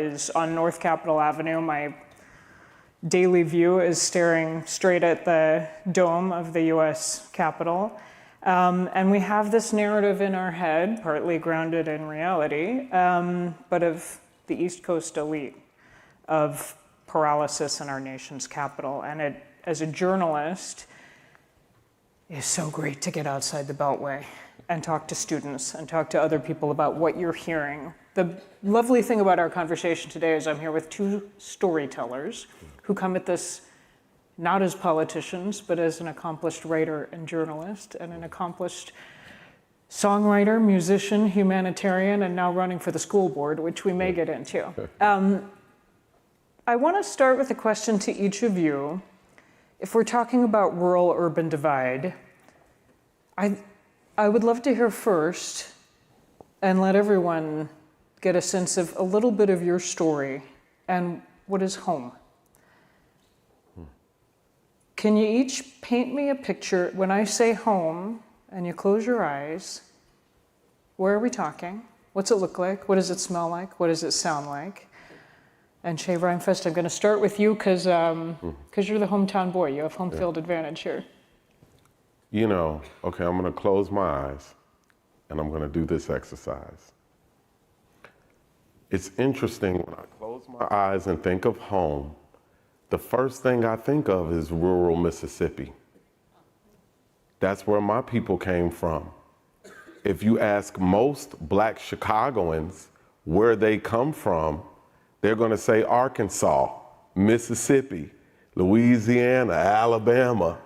is on North Capitol Avenue. My daily view is staring straight at the dome of the US Capitol. And we have this narrative in our head, partly grounded in reality, but of the East Coast elite, of paralysis in our nation's capital. And it, as a journalist, is so great to get outside the Beltway and talk to students and talk to other people about what you're hearing. The lovely thing about our conversation today is I'm here with two storytellers who come at this not as politicians, but as an accomplished writer and journalist and an accomplished songwriter, musician, humanitarian, and now running for the school board, which we may get into. I want to start with a question to each of you. If we're talking about rural-urban divide, I would love to hear first and let everyone get a sense of a little bit of your story and what is home. Can you each paint me a picture? When I say home and you close your eyes, where are we talking? What's it look like? What does it smell like? What does it sound like? And Shay Rhymefest, I'm going to start with you because you're the hometown boy. You have home field advantage here. You know, okay, I'm going to close my eyes and I'm going to do this exercise. It's interesting when I close my eyes and think of home, the first thing I think of is rural Mississippi. That's where my people came from. If you ask most Black Chicagoans where they come from, they're going to say Arkansas, Mississippi, Louisiana, Alabama.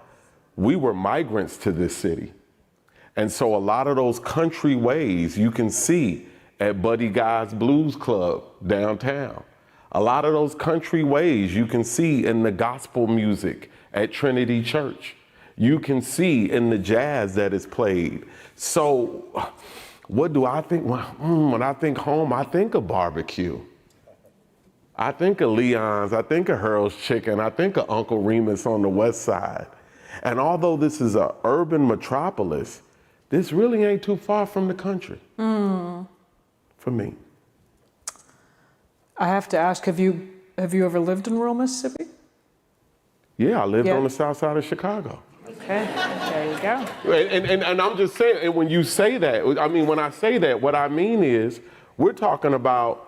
We were migrants to this city. And so a lot of those country ways you can see at Buddy Guy's Blues Club downtown. A lot of those country ways you can see in the gospel music at Trinity Church. You can see in the jazz that is played. So what do I think? When I think home, I think of barbecue. I think of Leon's, I think of Harold's Chicken, I think of Uncle Remus on the west side. And although this is an urban metropolis, this really ain't too far from the country for me. I have to ask, have you ever lived in rural Mississippi? Yeah, I lived on the south side of Chicago. Okay, there you go. And I'm just saying, and when you say that, I mean, when I say that, what I mean is we're talking about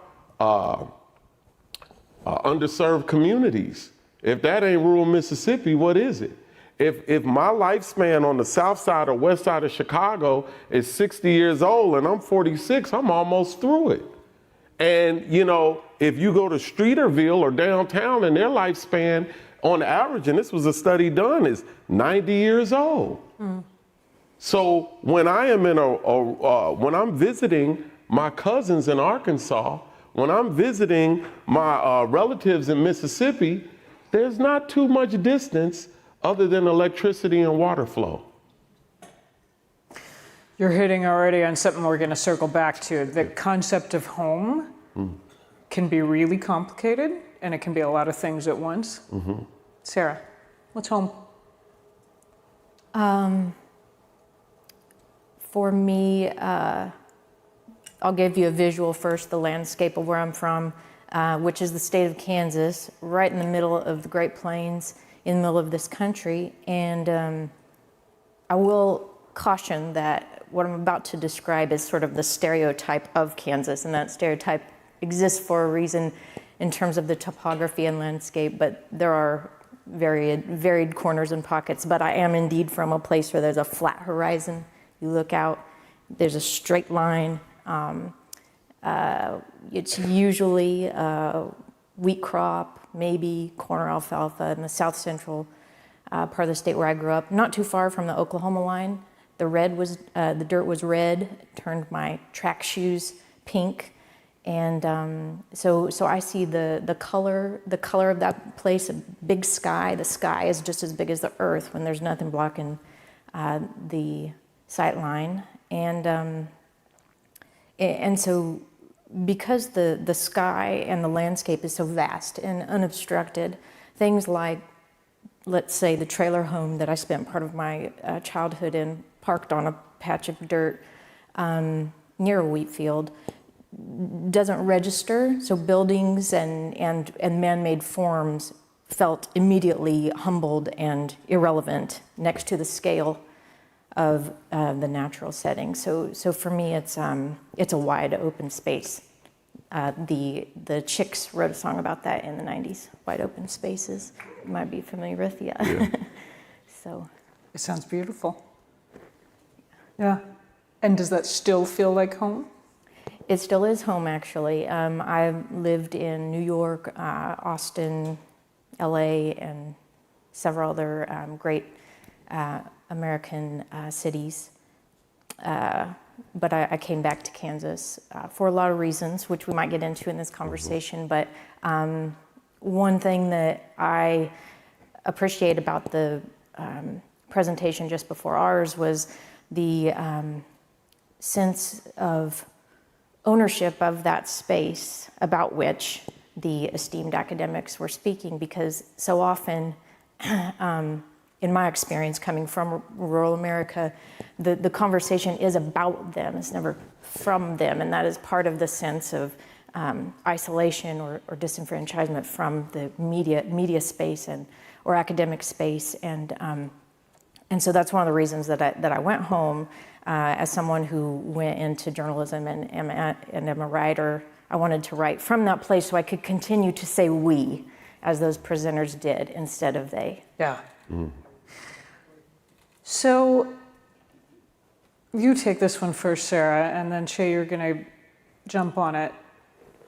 underserved communities. If that ain't rural Mississippi, what is it? If my lifespan on the south side or west side of Chicago is 60 years old and I'm 46, I'm almost through it. And you know, if you go to Streeterville or downtown and their lifespan on average, and this was a study done, is 90 years old. So when I am when I'm visiting my cousins in Arkansas, when I'm visiting my relatives in Mississippi, there's not too much distance other than electricity and water flow. You're hitting already on something we're going to circle back to. The concept of home can be really complicated, and it can be a lot of things at once. Sarah, what's home? For me, I'll give you a visual first, the landscape of where I'm from, which is the state of Kansas, right in the middle of the Great Plains, in the middle of this country. And I will caution that what I'm about to describe is sort of the stereotype of Kansas, and that stereotype exists for a reason in terms of the topography and landscape, but there are varied corners and pockets. But I am indeed from a place where there's a flat horizon. You look out, there's a straight line. It's usually wheat crop, maybe corn or alfalfa in the south central part of the state where I grew up, not too far from the Oklahoma line. The dirt was red, turned my track shoes pink, and so I see the color of that place, a big sky. The sky is just as big as the earth when there's nothing blocking the sight line, and so because the sky and the landscape is so vast and unobstructed, things like, let's say, the trailer home that I spent part of my childhood in, parked on a patch of dirt near a wheat field, doesn't register. So buildings and man-made forms felt immediately humbled and irrelevant next to the scale of the natural setting. So for me, it's a wide open space. The Chicks wrote a song about that in the 90s, wide open spaces. You might be familiar with, yeah. So. It sounds beautiful. Yeah. And does that still feel like home? It still is home, actually. I've lived in New York, Austin, LA, and several other great American cities. But I came back to Kansas for a lot of reasons, which we might get into in this conversation. But one thing that I appreciate about the presentation just before ours was the sense of ownership of that space about which the esteemed academics were speaking, because so often, in my experience coming from rural America, the conversation is about them, it's never from them, and that is part of the sense of isolation or disenfranchisement from the media space or academic space, and so that's one of the reasons that I went home as someone who went into journalism and am a writer. I wanted to write from that place so I could continue to say we, as those presenters did, instead of they. Yeah. Mm. So you take this one first, Sarah, and then Shay, you're going to jump on it.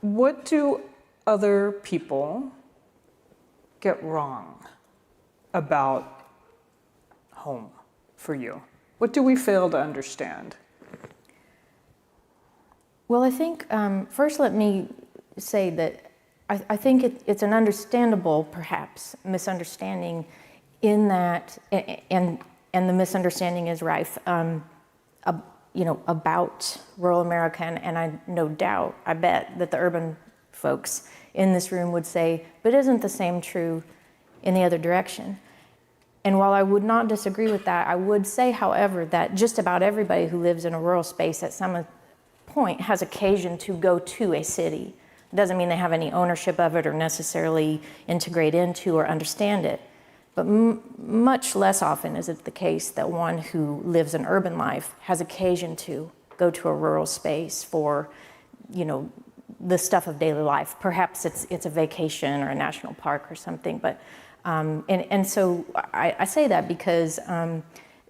What do other people get wrong about home for you? What do we fail to understand? Well, I think first let me say that I think it's an understandable, perhaps, misunderstanding in that, and the misunderstanding is rife, about rural America, and I no doubt, I bet that the urban folks in this room would say, but isn't the same true in the other direction? And while I would not disagree with that, I would say, however, that just about everybody who lives in a rural space at some point has occasion to go to a city. It doesn't mean they have any ownership of it or necessarily integrate into or understand it. But much less often is it the case that one who lives an urban life has occasion to go to a rural space for, the stuff of daily life. Perhaps it's a vacation or a national park or something. But and so I say that because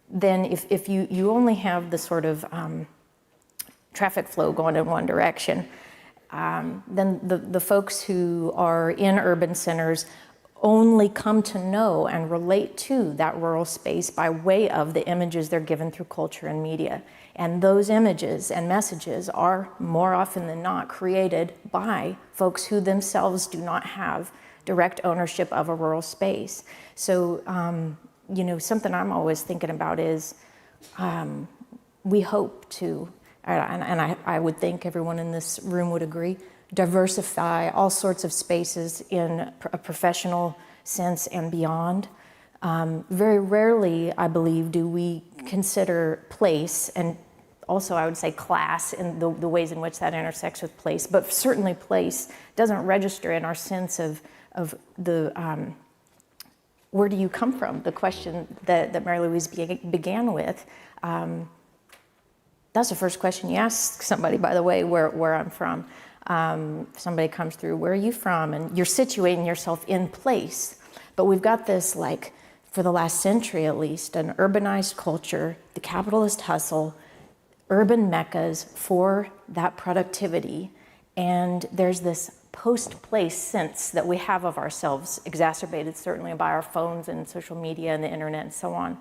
then if you only have the sort of traffic flow going in one direction, then the folks who are in urban centers only come to know and relate to that rural space by way of the images they're given through culture and media. And those images and messages are more often than not created by folks who themselves do not have direct ownership of a rural space. So, something I'm always thinking about is we hope to, and I would think everyone in this room would agree, diversify all sorts of spaces in a professional sense and beyond. Very rarely, I believe, do we consider place, and also I would say class in the ways in which that intersects with place, but certainly place doesn't register in our sense of the where do you come from? The question that Mary Louise began with. That's the first question you ask somebody, by the way, where I'm from. If somebody comes through, where are you from? And you're situating yourself in place. But we've got this, for the last century at least, an urbanized culture, the capitalist hustle, urban meccas for that productivity. And there's this post-place sense that we have of ourselves, exacerbated certainly by our phones and social media and the internet and so on.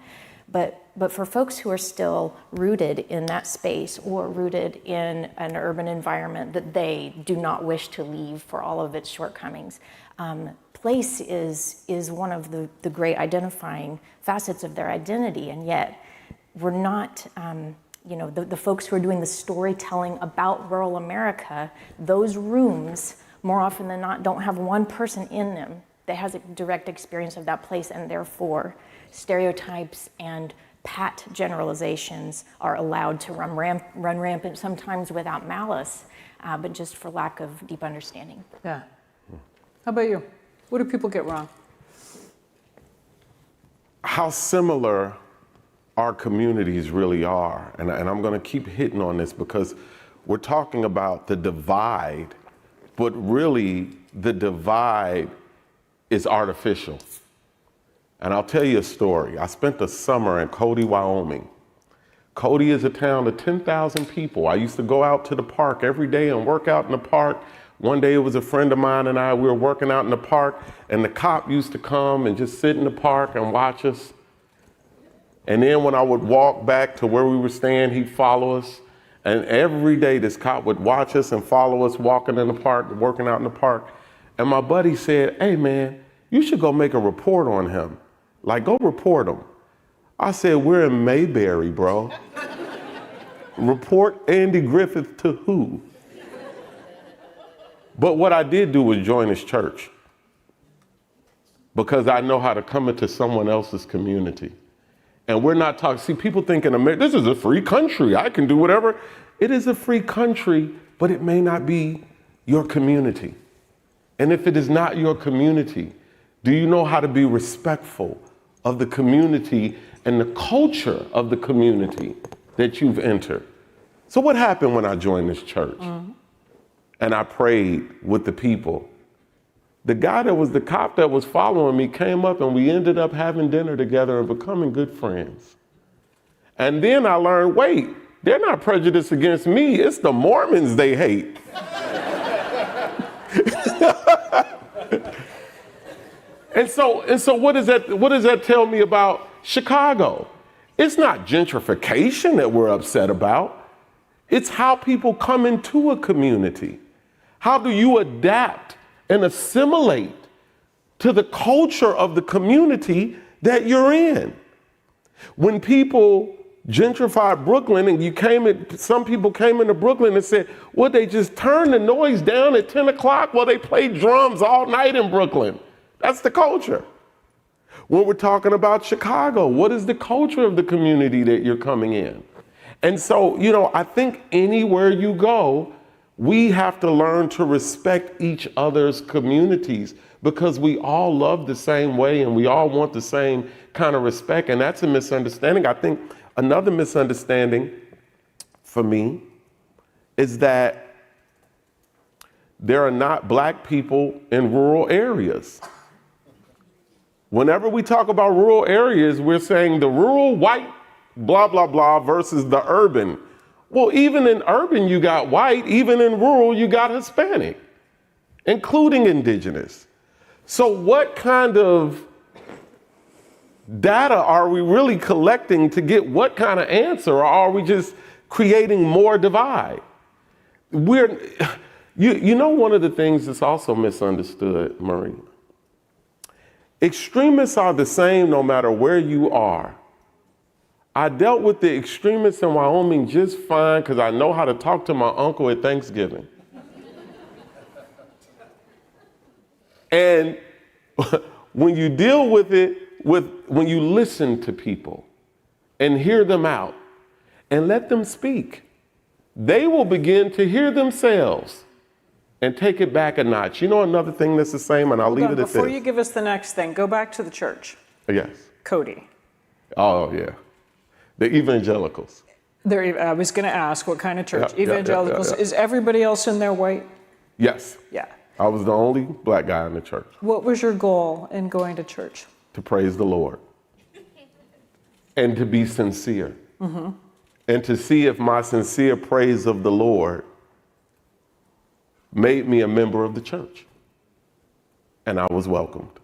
But for folks who are still rooted in that space or rooted in an urban environment that they do not wish to leave for all of its shortcomings, place is one of the great identifying facets of their identity. And yet we're not, the folks who are doing the storytelling about rural America, those rooms more often than not don't have one person in them that has a direct experience of that place, and therefore stereotypes and pat generalizations are allowed to run rampant, sometimes without malice. but just for lack of deep understanding. Yeah. How about you? What do people get wrong? How similar our communities really are. And I'm going to keep hitting on this because we're talking about the divide, but really the divide is artificial. And I'll tell you a story. I spent the summer in Cody, Wyoming. Cody is a town of 10,000 people. I used to go out to the park every day and work out in the park. One day it was a friend of mine and I, we were working out in the park, and the cop used to come and just sit in the park and watch us. And then when I would walk back to where we were staying, he'd follow us. And every day this cop would watch us and follow us walking in the park, working out in the park. And my buddy said, "Hey man, you should go make a report on him. Like, go report him." I said, "We're in Mayberry, bro." Report Andy Griffith to who? But what I did do was join his church, because I know how to come into someone else's community. And we're not talking, see, people think in America, this is a free country, I can do whatever. It is a free country, but it may not be your community. And if it is not your community, do you know how to be respectful of the community and the culture of the community that you've entered? So what happened when I joined this church? And I prayed with the people? The guy that was the cop that was following me came up and we ended up having dinner together and becoming good friends. And then I learned, wait, they're not prejudiced against me, it's the Mormons they hate. And so what does that tell me about Chicago? It's not gentrification that we're upset about. It's how people come into a community. How do you adapt and assimilate to the culture of the community that you're in? When people gentrified Brooklyn and some people came into Brooklyn and said, well, they just turned the noise down at 10 o'clock while they played drums all night in Brooklyn. That's the culture. When we're talking about Chicago, what is the culture of the community that you're coming in? And so, I think anywhere you go, we have to learn to respect each other's communities, because we all love the same way and we all want the same kind of respect. And that's a misunderstanding. I think another misunderstanding for me is that there are not Black people in rural areas. Whenever we talk about rural areas, we're saying the rural white blah, blah, blah versus the urban. Well, even in urban, you got white. Even in rural, you got Hispanic, including indigenous. So what kind of data are we really collecting to get what kind of answer, or are we just creating more divide? One of the things that's also misunderstood, Marie, extremists are the same no matter where you are. I dealt with the extremists in Wyoming just fine because I know how to talk to my uncle at Thanksgiving. And when you deal with it, when you listen to people and hear them out and let them speak, they will begin to hear themselves and take it back a notch. Another thing that's the same, and I'll leave it at this. Before you give us the next thing, go back to the church. Yes. Cody. Oh, yeah. The evangelicals. I was going to ask, what kind of church? Evangelicals. Is everybody else in there white? Yes. Yeah. I was the only Black guy in the church. What was your goal in going to church? To praise the Lord. And to be sincere. Mm-hmm. And to see if my sincere praise of the Lord made me a member of the church. And I was welcomed.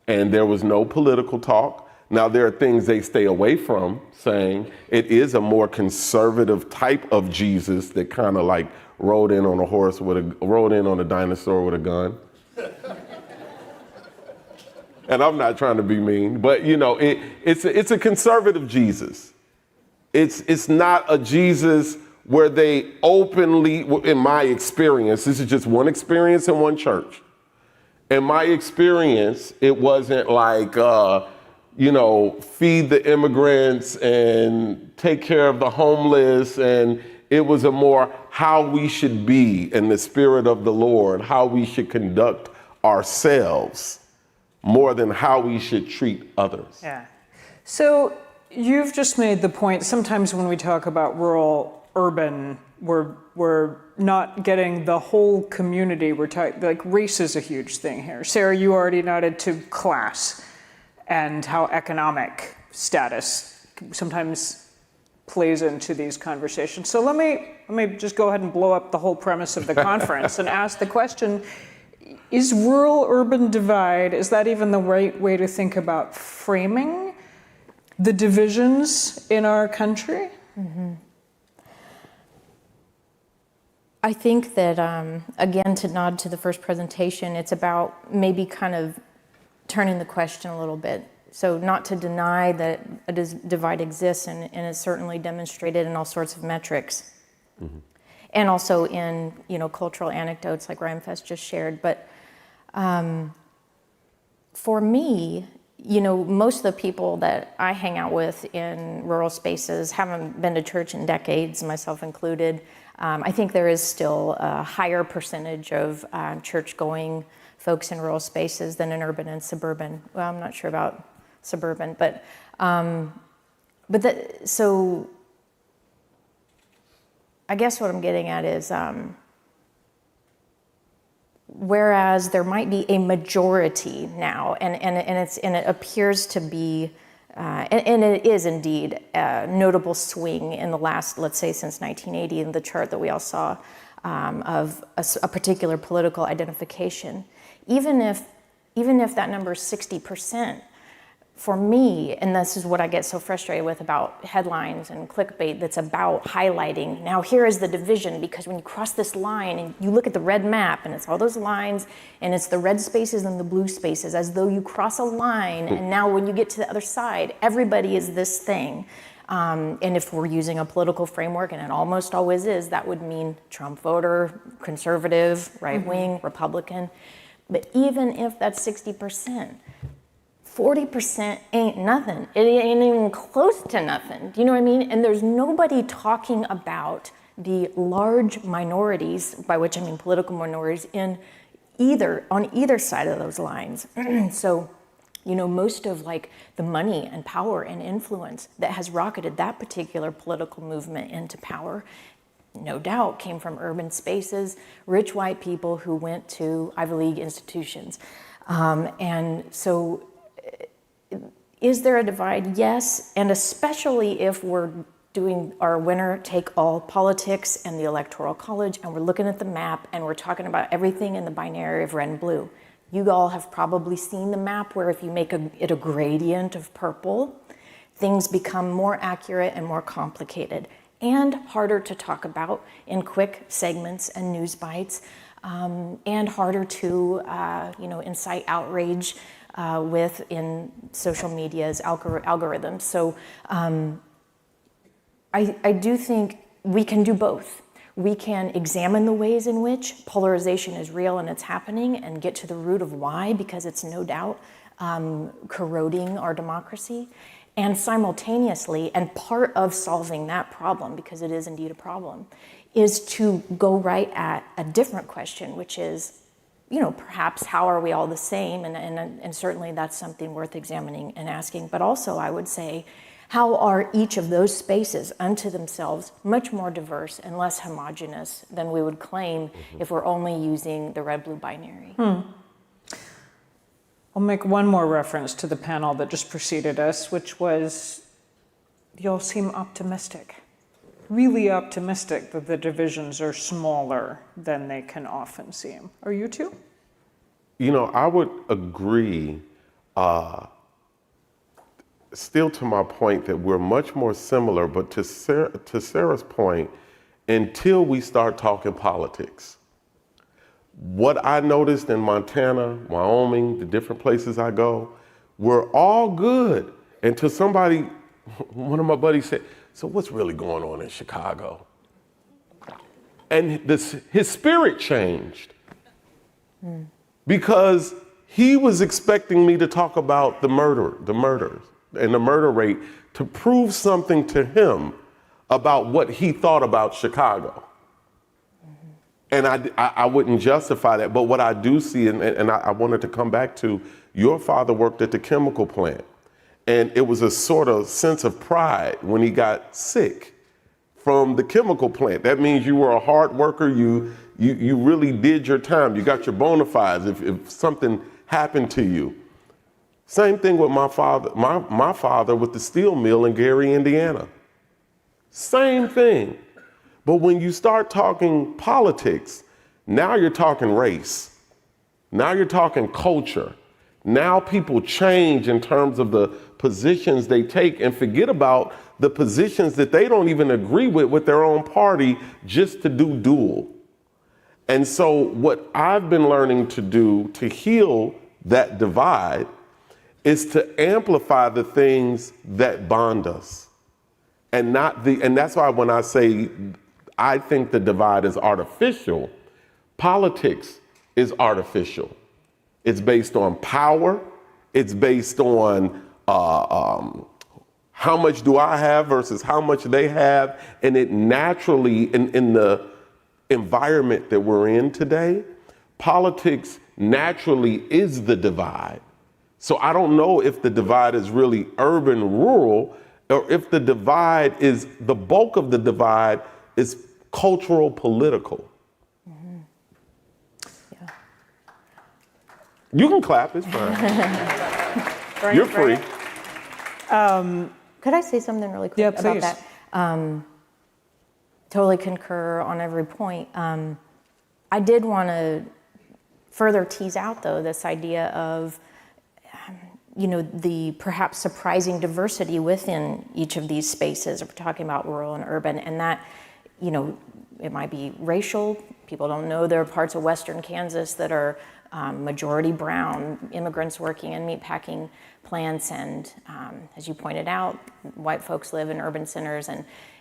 And there was no political talk. Now, there are things they stay away from, saying it is a more conservative type of Jesus that kind of like rode in on a dinosaur with a gun. And I'm not trying to be mean, but it's a conservative Jesus. It's not a Jesus where they openly, in my experience, this is just one experience in one church. In my experience, it wasn't like, feed the immigrants and take care of the homeless. And It was a more how we should be in the spirit of the Lord, how we should conduct ourselves, more than how we should treat others. Yeah. So you've just made the point, sometimes when we talk about rural, urban, we're not getting the whole community. We're talking, like, race is a huge thing here. Sarah, you already nodded to class and how economic status sometimes plays into these conversations. So let me just go ahead and blow up the whole premise of the conference and ask the question, is rural-urban divide, is that even the right way to think about framing the divisions in our country? Mm-hmm. I think that, again, to nod to the first presentation, it's about maybe kind of turning the question a little bit. So not to deny that a divide exists, and it's certainly demonstrated in all sorts of metrics. Mm-hmm. And also in, cultural anecdotes like Rhymefest just shared. But for me, most of the people that I hang out with in rural spaces haven't been to church in decades, myself included. I think there is still a higher percentage of church-going folks in rural spaces than in urban and suburban. Well, I'm not sure about suburban, so I guess what I'm getting at is, whereas there might be a majority now, and it appears to be, and it is indeed a notable swing in the last, let's say, since 1980, in the chart that we all saw, of a particular political identification. Even if that number is 60%, for me, and this is what I get so frustrated with about headlines and clickbait that's about highlighting, now here is the division, because when you cross this line and you look at the red map and it's all those lines and it's the red spaces and the blue spaces, as though you cross a line and now when you get to the other side, everybody is this thing. And if we're using a political framework, and it almost always is, that would mean Trump voter, conservative, right-wing, Republican. But even if that's 60%, 40% ain't nothing. It ain't even close to nothing. Do you know what I mean? And there's nobody talking about the large minorities, by which I mean political minorities, on either side of those lines. So, most of the money and power and influence that has rocketed that particular political movement into power, no doubt came from urban spaces, rich white people who went to Ivy League institutions. And so, is there a divide? Yes, and especially if we're doing our winner-take-all politics and the Electoral College, and we're looking at the map, and we're talking about everything in the binary of red and blue. You all have probably seen the map where if you make it a gradient of purple, things become more accurate and more complicated, and harder to talk about in quick segments and news bites, and harder to incite outrage in social media's algorithms. So I do think we can do both. We can examine the ways in which polarization is real and it's happening and get to the root of why, because it's no doubt corroding our democracy. And simultaneously, and part of solving that problem, because it is indeed a problem, is to go right at a different question, which is, perhaps how are we all the same? And certainly that's something worth examining and asking. But also I would say, how are each of those spaces unto themselves much more diverse and less homogeneous than we would claim if we're only using the red-blue binary? I'll make one more reference to the panel that just preceded us, which was, y'all seem optimistic. Really optimistic that the divisions are smaller than they can often seem. Are you too? I would agree, still to my point that we're much more similar, but to Sarah's point, until we start talking politics. What I noticed in Montana, Wyoming, the different places I go, we're all good until one of my buddies said, so what's really going on in Chicago? And his spirit changed because he was expecting me to talk about the murders, and the murder rate to prove something to him about what he thought about Chicago. And I wouldn't justify that, but what I do see, and I wanted to come back to, your father worked at the chemical plant, and it was a sort of sense of pride when he got sick from the chemical plant. That means you were a hard worker, you really did your time, you got your bona fides if something happened to you. Same thing with my father, my father with the steel mill in Gary, Indiana. Same thing. But when you start talking politics, now you're talking race. Now you're talking culture. Now people change in terms of the positions they take and forget about the positions that they don't even agree with their own party just to do duel. And so what I've been learning to do to heal that divide is to amplify the things that bond us. And that's why when I say I think the divide is artificial, politics is artificial. It's based on power. It's based on how much do I have versus how much they have. And it naturally, in the environment that we're in today, politics naturally is the divide. So I don't know if the divide is really urban-rural, or if the divide is, the bulk of the divide is cultural political. Mm-hmm. Yeah. You can clap, it's fine. You're free. Could I say something really quick about that? Totally concur on every point. I did want to further tease out, though, this idea of the perhaps surprising diversity within each of these spaces. We're talking about rural and urban, and that, it might be racial. People don't know there are parts of Western Kansas that are majority brown, immigrants working in meatpacking plants, and as you pointed out, white folks live in urban centers,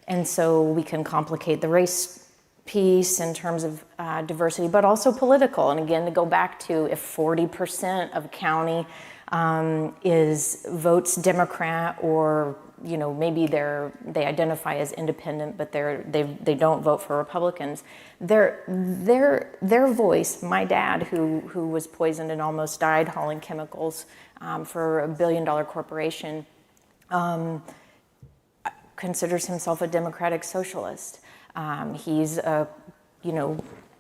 and so we can complicate the race piece in terms of diversity, but also political. And again, to go back to, if 40% of county votes Democrat, or maybe they identify as independent, but they don't vote for Republicans. Their voice. My dad, who was poisoned and almost died hauling chemicals for $1 billion corporation, considers himself a democratic socialist. He's a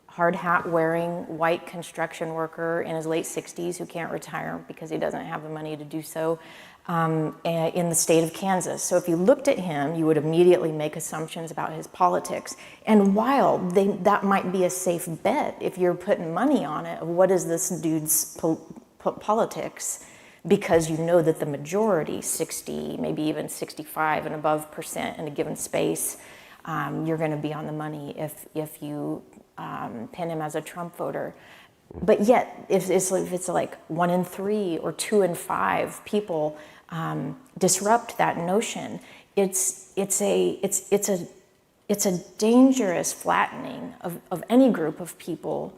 hard hat wearing white construction worker in his late 60s who can't retire because he doesn't have the money to do so, in the state of Kansas. So if you looked at him, you would immediately make assumptions about his politics. And while that might be a safe bet if you're putting money on it, what is this dude's politics? Because you know that the majority, 60, maybe even 65 and above % in a given space, you're going to be on the money if you pin him as a Trump voter. But yet, if it's like 1 in 3 or 2 in 5 people disrupt that notion, it's a dangerous flattening of any group of people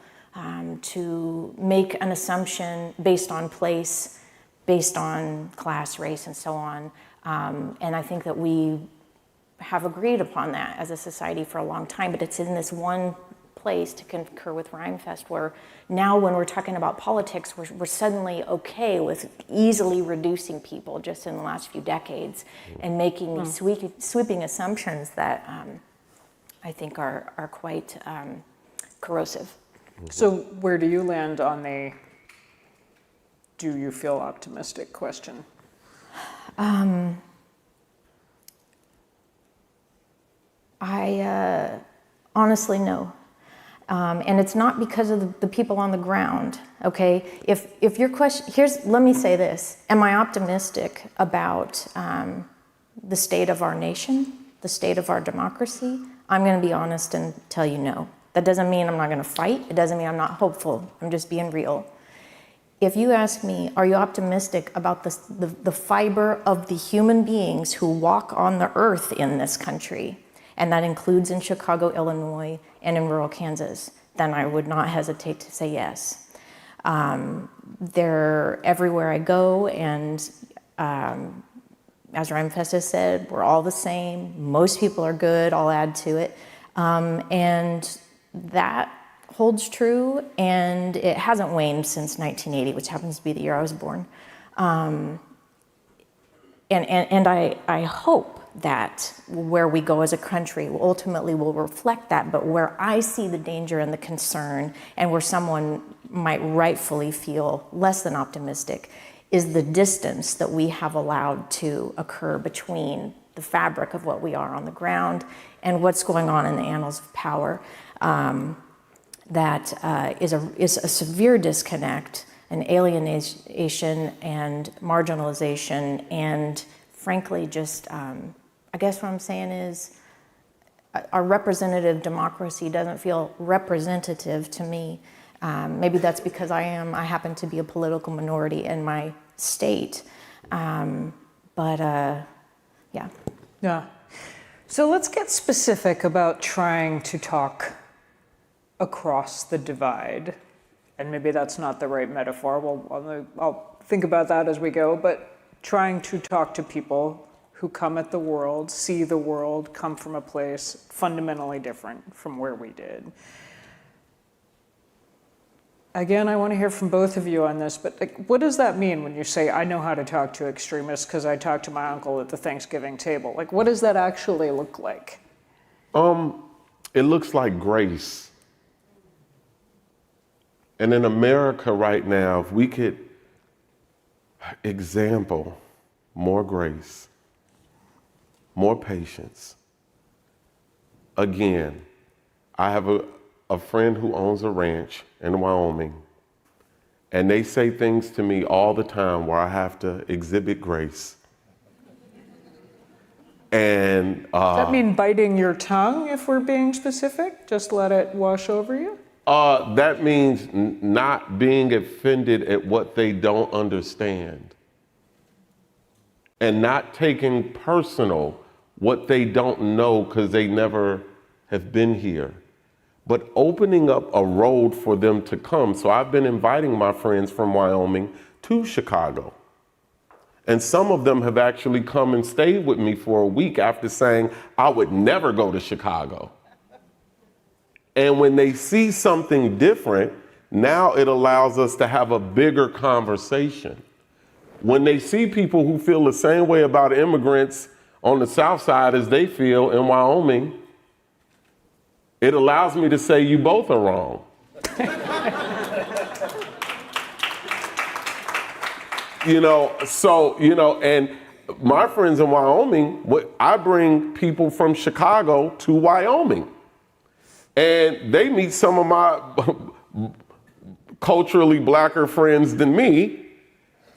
to make an assumption based on place, based on class, race, and so on. And I think that we have agreed upon that as a society for a long time, but it's in this one place, to concur with Rhymefest, where now when we're talking about politics, we're suddenly okay with easily reducing people just in the last few decades and making these sweeping assumptions that I think are quite corrosive. So where do you land on the do you feel optimistic question? I honestly no. And it's not because of the people on the ground, okay? If your question, let me say this. Am I optimistic about the state of our nation, the state of our democracy? I'm gonna be honest and tell you no. That doesn't mean I'm not gonna fight. It doesn't mean I'm not hopeful. I'm just being real. If you ask me, are you optimistic about the fiber of the human beings who walk on the earth in this country, and that includes in Chicago, Illinois, and in rural Kansas, then I would not hesitate to say yes. They're everywhere I go, and as Rhymefest has said, we're all the same. Most people are good. I'll add to it. And that holds true, and it hasn't waned since 1980, which happens to be the year I was born. And I hope that where we go as a country ultimately will reflect that, but where I see the danger and the concern, and where someone might rightfully feel less than optimistic, is the distance that we have allowed to occur between the fabric of what we are on the ground and what's going on in the annals of power. That is a severe disconnect, an alienation and marginalization, and frankly, just I guess what I'm saying is our representative democracy doesn't feel representative to me. Maybe that's because I happen to be a political minority in my state, yeah. Yeah. So let's get specific about trying to talk across the divide. And maybe that's not the right metaphor. I'll think about that as we go, but trying to talk to people who come at the world, see the world, come from a place fundamentally different from where we did. Again, I want to hear from both of you on this, but what does that mean when you say, I know how to talk to extremists because I talked to my uncle at the Thanksgiving table? What does that actually look like? It looks like grace. And in America right now, if we could example more grace, more patience. Again, I have a friend who owns a ranch in Wyoming, and they say things to me all the time where I have to exhibit grace. And does that mean biting your tongue if we're being specific? Just let it wash over you? That means not being offended at what they don't understand, and not taking personal what they don't know because they never have been here, but opening up a road for them to come. So I've been inviting my friends from Wyoming to Chicago. And some of them have actually come and stayed with me for a week after saying, I would never go to Chicago. And when they see something different, now it allows us to have a bigger conversation. When they see people who feel the same way about immigrants on the South Side as they feel in Wyoming, it allows me to say you both are wrong. And my friends in Wyoming, I bring people from Chicago to Wyoming. And they meet some of my culturally blacker friends than me,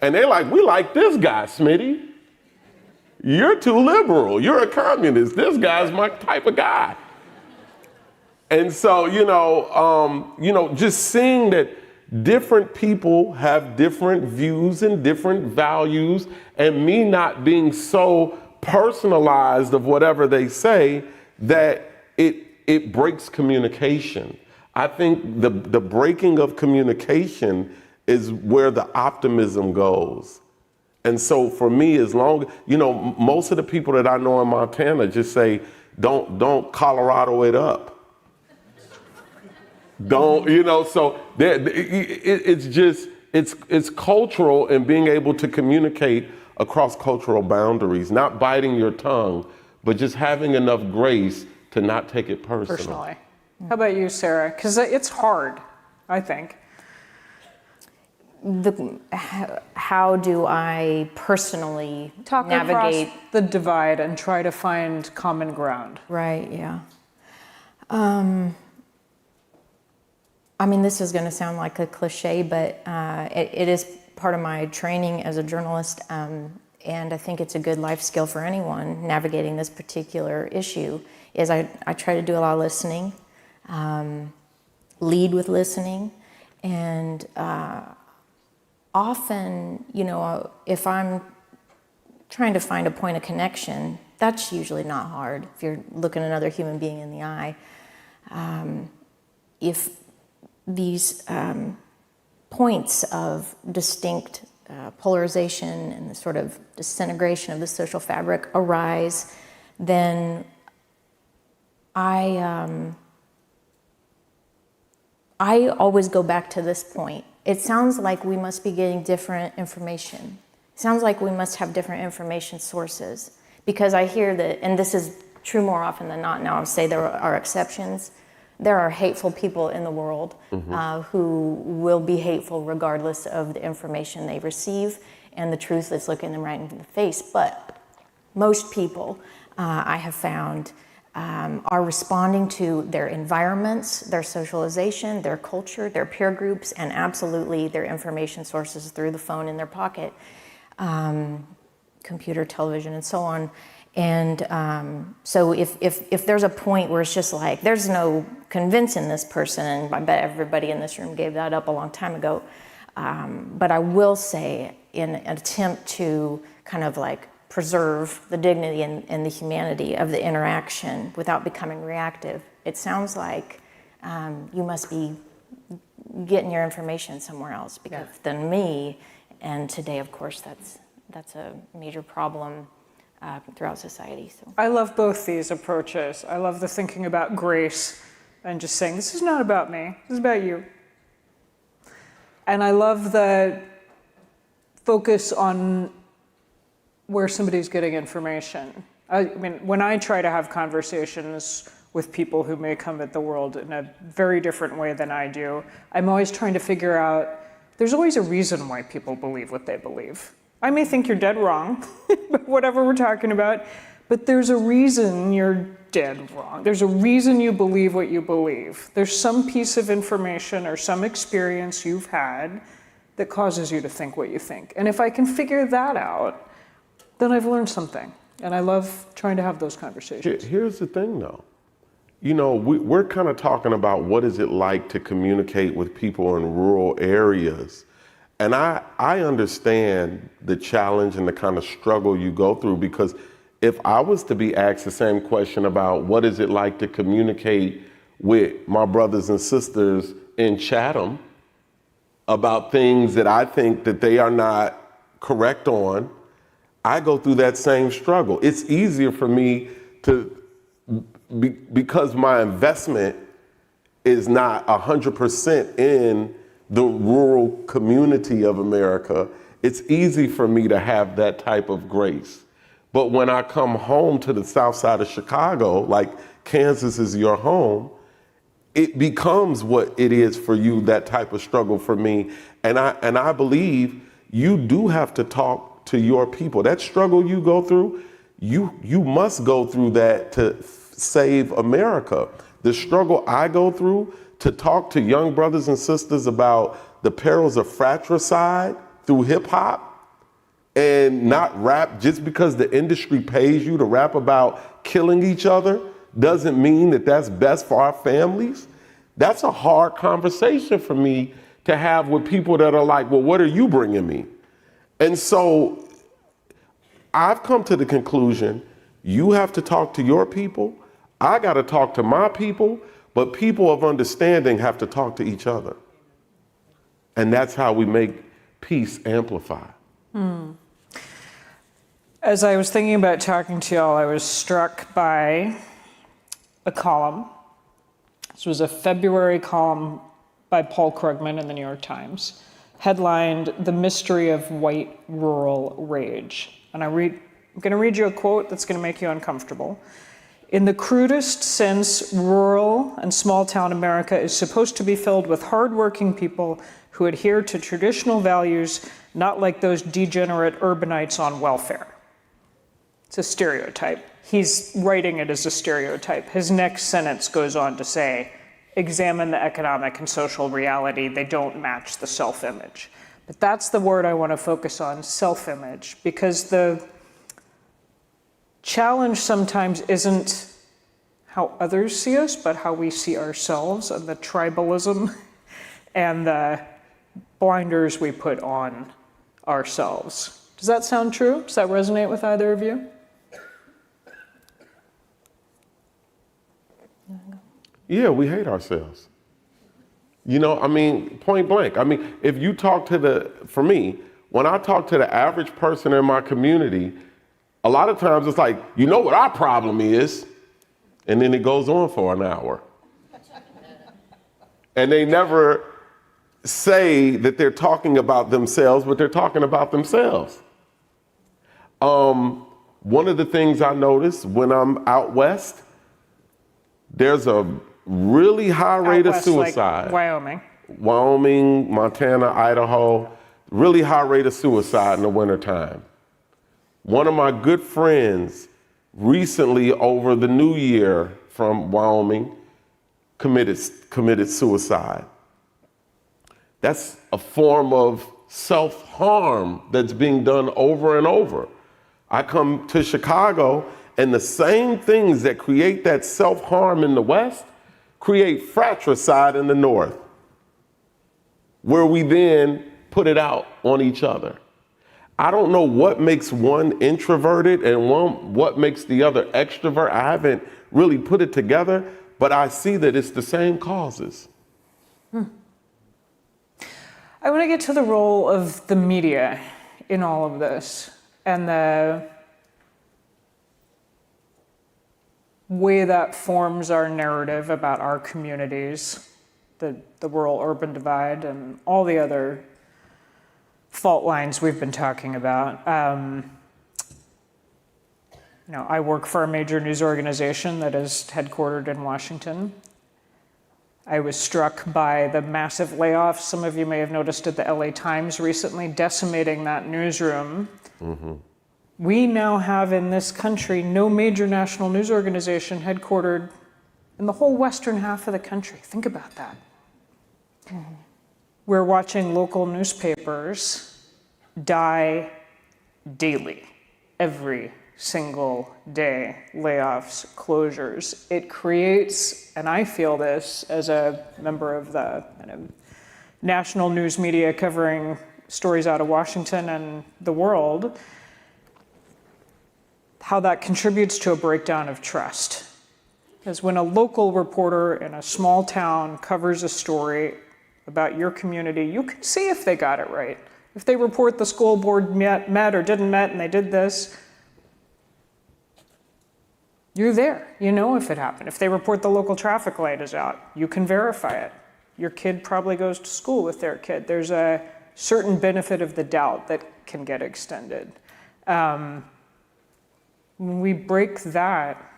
and they're like, we like this guy, Smitty. You're too liberal. You're a communist. This guy's my type of guy. And so, just seeing that different people have different views and different values, and me not being so personalized of whatever they say that it breaks communication. I think the breaking of communication is where the optimism goes. And so for me, as long, most of the people that I know in Montana just say, don't Colorado it up. So it's cultural, and being able to communicate across cultural boundaries, not biting your tongue, but just having enough grace to not take it personally. How about you, Sarah? Because it's hard, I think. How do I personally Talk navigate across the divide and try to find common ground? Right, yeah. This is going to sound like a cliche, but it is part of my training as a journalist, and I think it's a good life skill for anyone navigating this particular issue, is I try to do a lot of listening, lead with listening, and often, if I'm trying to find a point of connection, that's usually not hard if you're looking another human being in the eye. If these points of distinct polarization and the sort of disintegration of the social fabric arise, then I always go back to this point. It sounds like we must be getting different information. It sounds like we must have different information sources, because I hear that, and this is true more often than not. Now, I would say there are exceptions. There are hateful people in the world who will be hateful regardless of the information they receive and the truth that's looking them right in the face. But most people, I have found, are responding to their environments, their socialization, their culture, their peer groups, and absolutely their information sources through the phone in their pocket, computer, television, and so on. And so if there's a point where it's just like, there's no convincing this person, and I bet everybody in this room gave that up a long time ago. But I will say, in an attempt to kind of like preserve the dignity and the humanity of the interaction without becoming reactive, it sounds like you must be getting your information somewhere else than me. And today, of course, that's a major problem throughout society. So I love both these approaches. I love the thinking about grace and just saying, this is not about me, this is about you. And I love the focus on where somebody's getting information. I mean, when I try to have conversations with people who may come at the world in a very different way than I do, I'm always trying to figure out, there's always a reason why people believe what they believe. I may think you're dead wrong, whatever we're talking about, but there's a reason you're dead wrong. There's a reason you believe what you believe. There's some piece of information or some experience you've had that causes you to think what you think. And if I can figure that out, then I've learned something. And I love trying to have those conversations. Here's the thing, though. You know, we're kind of talking about what is it like to communicate with people in rural areas. And I understand the challenge and the kind of struggle you go through, because if I was to be asked the same question about what is it like to communicate with my brothers and sisters in Chatham about things that I think that they are not correct on, I go through that same struggle. It's easier for me to, because my investment is not 100% in the rural community of America, it's easy for me to have that type of grace. But when I come home to the south side of Chicago, like Kansas is your home, it becomes what it is for you, that type of struggle for me. And I believe you do have to talk to your people. That struggle you go through, you must go through that to save America. The struggle I go through to talk to young brothers and sisters about the perils of fratricide through hip hop, and not rap just because the industry pays you to rap about killing each other doesn't mean that that's best for our families. That's a hard conversation for me to have with people that are like, well, what are you bringing me? And so I've come to the conclusion, you have to talk to your people. I got to talk to my people, but people of understanding have to talk to each other. And that's how we make peace amplify. As I was thinking about talking to y'all, I was struck by a column. This was a February column by Paul Krugman in the New York Times, headlined, "The Mystery of White Rural Rage." And I'm going to read you a quote that's going to make you uncomfortable. "In the crudest sense, rural and small-town America is supposed to be filled with hardworking people who adhere to traditional values, not like those degenerate urbanites on welfare." It's a stereotype. He's writing it as a stereotype. His next sentence goes on to say, "Examine the economic and social reality. They don't match the self-image." But that's the word I want to focus on, self-image, because the challenge sometimes isn't how others see us, but how we see ourselves, and the tribalism and the blinders we put on ourselves. Does that sound true? Does that resonate with either of you? Yeah, we hate ourselves. You know, I mean, point blank. I mean, if you talk to for me, when I talk to the average person in my community, a lot of times it's like, you know what our problem is? And then it goes on for an hour. And they never say that they're talking about themselves, but they're talking about themselves. One of the things I notice when I'm out west, there's a really high rate of west, suicide. like Wyoming. Wyoming, Montana, Idaho, really high rate of suicide in the wintertime. One of my good friends recently over the new year from Wyoming committed suicide. That's a form of self-harm that's being done over and over. I come to Chicago and the same things that create that self-harm in the West create fratricide in the North, where we then put it out on each other. I don't know what makes one introverted and what makes the other extrovert. I haven't really put it together, but I see that it's the same causes. I want to get to the role of the media in all of this and the way that forms our narrative about our communities, the rural-urban divide, and all the other fault lines we've been talking about. I work for a major news organization that is headquartered in Washington. I was struck by the massive layoffs some of you may have noticed at the LA Times recently, decimating that newsroom. Mm-hmm. We now have in this country no major national news organization headquartered in the whole western half of the country. Think about that. Mm-hmm. We're watching local newspapers die daily, every single day, layoffs, closures. It creates, and I feel this as a member of the kind of national news media covering stories out of Washington and the world, how that contributes to a breakdown of trust. Because when a local reporter in a small town covers a story about your community, you can see if they got it right. If they report the school board met or didn't met and they did this, you're there. You know if it happened. If they report the local traffic light is out, you can verify it. Your kid probably goes to school with their kid. There's a certain benefit of the doubt that can get extended. When we break that,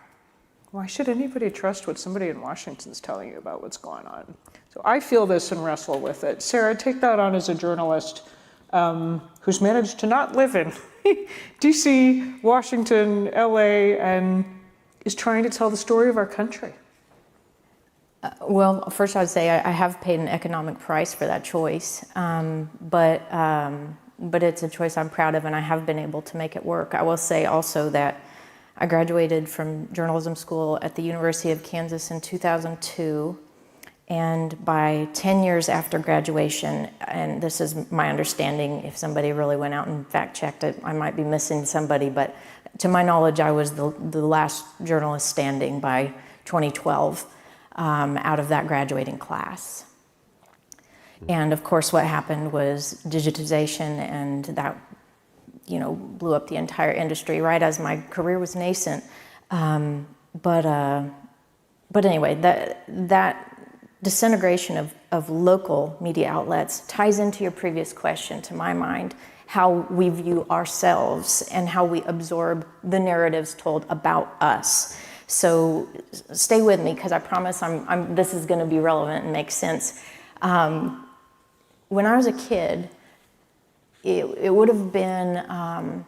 why should anybody trust what somebody in Washington's telling you about what's going on? So I feel this and wrestle with it. Sarah, take that on as a journalist who's managed to not live in DC, Washington, LA, and is trying to tell the story of our country. Well, first I would say I have paid an economic price for that choice, but it's a choice I'm proud of, and I have been able to make it work. I will say also that I graduated from journalism school at the University of Kansas in 2002, and by 10 years after graduation, and this is my understanding, if somebody really went out and fact-checked it, I might be missing somebody, but to my knowledge, I was the last journalist standing by 2012 out of that graduating class. And of course, what happened was digitization, and that blew up the entire industry right as my career was nascent. But anyway, that disintegration of local media outlets ties into your previous question, to my mind, how we view ourselves and how we absorb the narratives told about us. So stay with me, because I promise this is going to be relevant and make sense. When I was a kid, it would have been,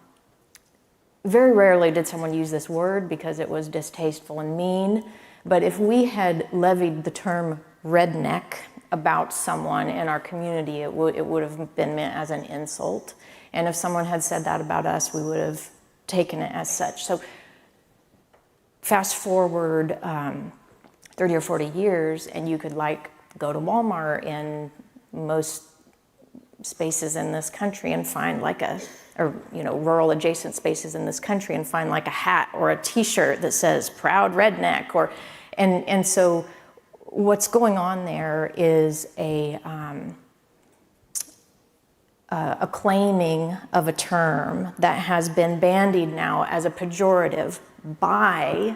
very rarely did someone use this word because it was distasteful and mean, but if we had levied the term redneck about someone in our community, it would have been meant as an insult. And if someone had said that about us, we would have taken it as such. So fast forward 30 or 40 years, and you could go to Walmart in most spaces in this country and find rural adjacent spaces in this country and find a hat or a t-shirt that says proud redneck, and so what's going on there is a a claiming of a term that has been bandied now as a pejorative by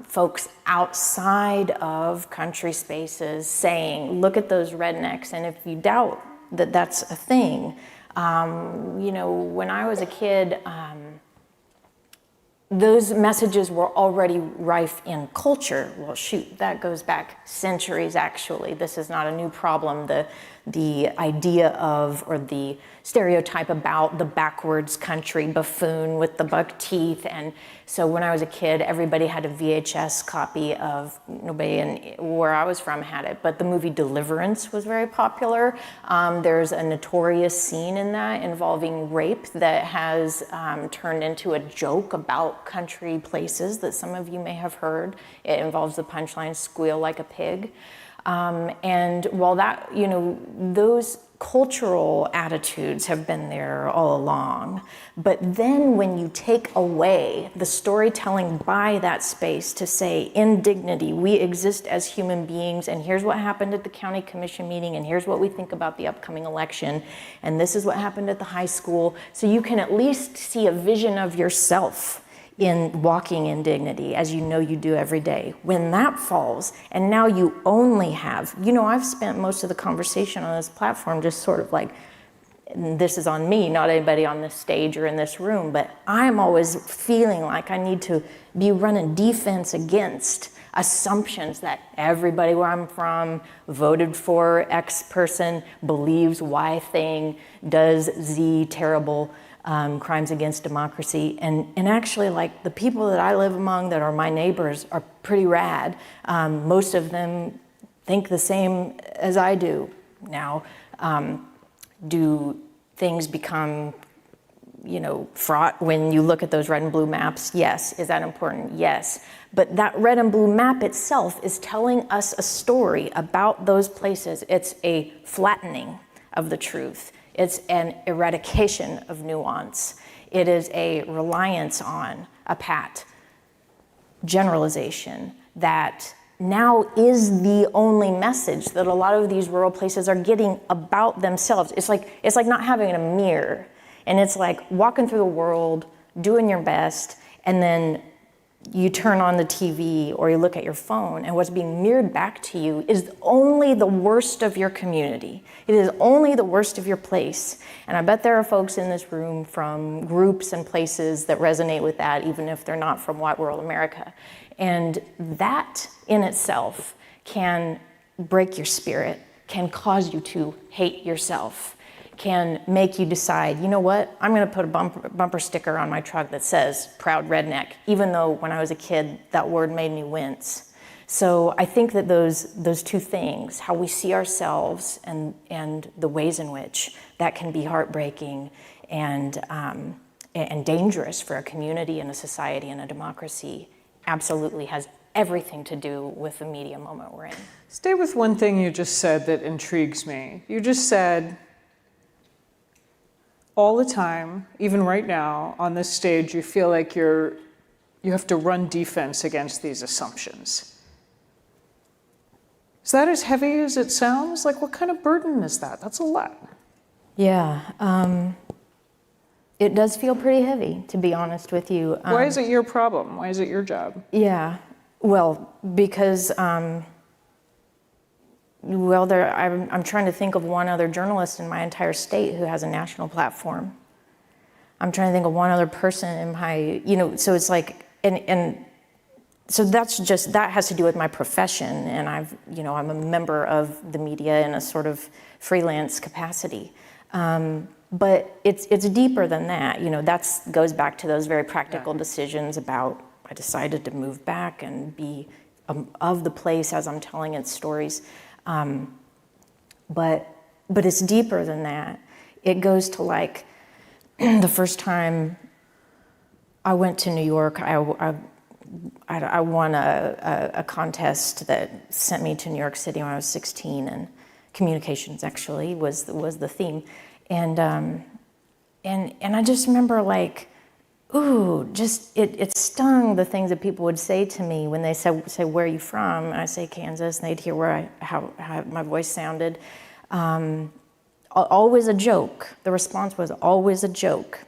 folks outside of country spaces saying, look at those rednecks. And if you doubt that that's a thing, when I was a kid, those messages were already rife in culture. Well, shoot, that goes back centuries, actually. This is not a new problem. The idea of, or the stereotype about the backwards country buffoon with the buck teeth. And so when I was a kid, everybody had a VHS copy of, nobody where I was from had it, but the movie Deliverance was very popular. There's a notorious scene in that involving rape that has turned into a joke about country places that some of you may have heard. It involves the punchline, squeal like a pig. And while that, those cultural attitudes have been there all along, but then when you take away the storytelling by that space to say, in dignity, we exist as human beings, and here's what happened at the county commission meeting, and here's what we think about the upcoming election, and this is what happened at the high school, so you can at least see a vision of yourself in walking in dignity, as you know you do every day. When that falls, and now you only have, I've spent most of the conversation on this platform just sort of like, this is on me, not anybody on this stage or in this room, but I'm always feeling like I need to be running defense against assumptions that everybody where I'm from voted for X person, believes Y thing, does Z terrible crimes against democracy. And actually, like, the people that I live among that are my neighbors are pretty rad. Most of them think the same as I do now. Do things become, fraught when you look at those red and blue maps? Yes. Is that important? Yes. But that red and blue map itself is telling us a story about those places. It's a flattening of the truth. It's an eradication of nuance. It is a reliance on a pat generalization that now is the only message that a lot of these rural places are getting about themselves. It's like not having a mirror, and it's like walking through the world, doing your best, and then you turn on the TV or you look at your phone, and what's being mirrored back to you is only the worst of your community. It is only the worst of your place. And I bet there are folks in this room from groups and places that resonate with that, even if they're not from white rural America. And that in itself can break your spirit, can cause you to hate yourself, can make you decide, you know what, I'm gonna put a bumper sticker on my truck that says proud redneck, even though when I was a kid, that word made me wince. So I think that those two things, how we see ourselves and the ways in which that can be heartbreaking and dangerous for a community and a society and a democracy, absolutely has everything to do with the media moment we're in. Stay with one thing you just said that intrigues me. You just said, all the time, even right now, on this stage, you feel like you have to run defense against these assumptions. Is that as heavy as it sounds? Like, what kind of burden is that? That's a lot. Yeah, it does feel pretty heavy, to be honest with you. Why is it your problem? Why is it your job? Yeah, well, because, I'm trying to think of one other journalist in my entire state who has a national platform. I'm trying to think of one other person in my, so it's like, and so that has to do with my profession, and I'm a member of the media in a sort of freelance capacity. But it's deeper than that. That goes back to those very practical decisions about, I decided to move back and be of the place as I'm telling its stories. But it's deeper than that. It goes to like the first time I went to New York, I won a contest that sent me to New York City when I was 16, and communications actually was the theme. And I just remember like, ooh, just it stung, the things that people would say to me when they say, where are you from? And I say Kansas, and they'd hear how my voice sounded. always a joke. The response was always a joke.